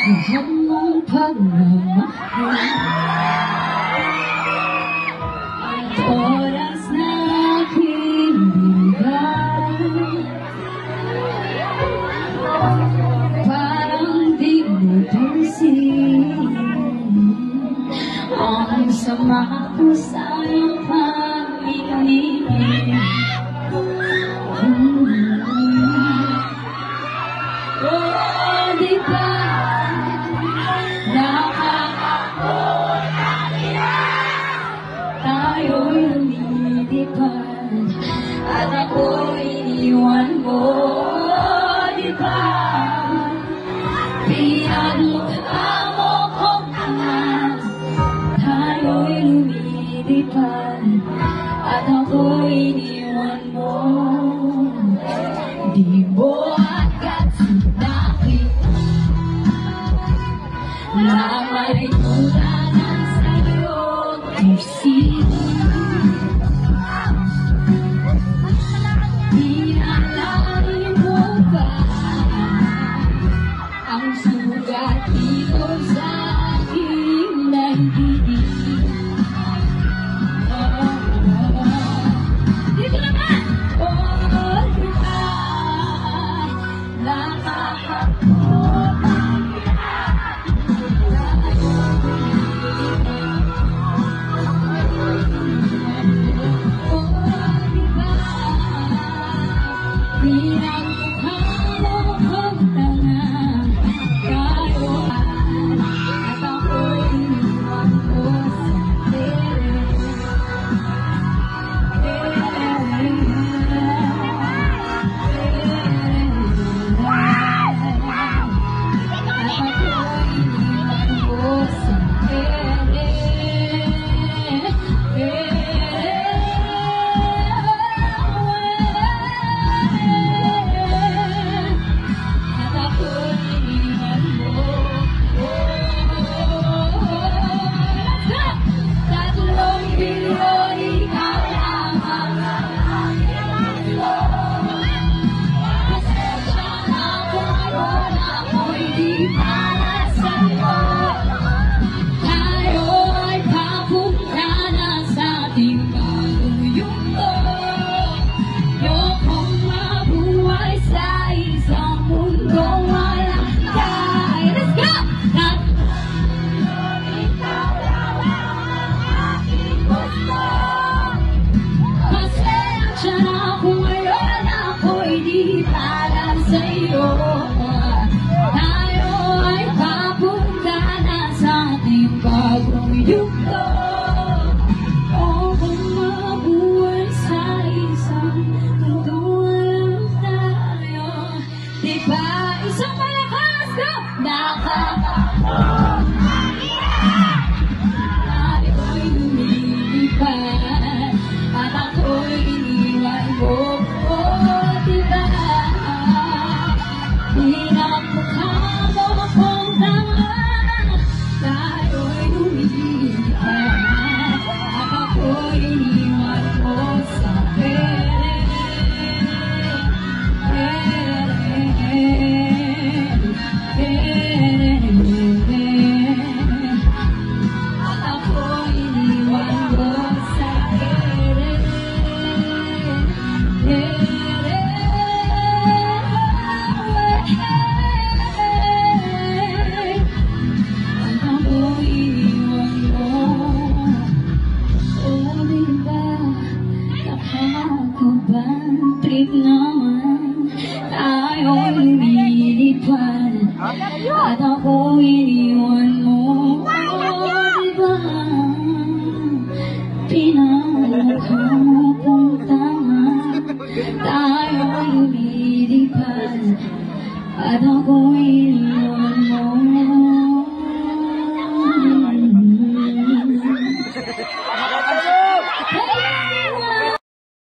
Lahat mong pagmamahal at oras na aking binigay, parang di mo pansin ang sama ko sa iyong pag-ibig. Oh, di ba tayo'y lumilipad at ako'y iniwan mo, di ba? Pinagmukha mo kong tanga, tayo'y lumilipad at ako'y iniwan mo. Di mo agad sinabi na may kulangan sa'yo isip. Inalamin mo ba ang sugat dito sa aking daigdig? Dito naman! Oh, diba nakakapot ang naman tayo'y lumilipad at ako iniwan mo, diba? Pinamukha mo kong tanga, tayo'y lumilipad at ako iniwan mo.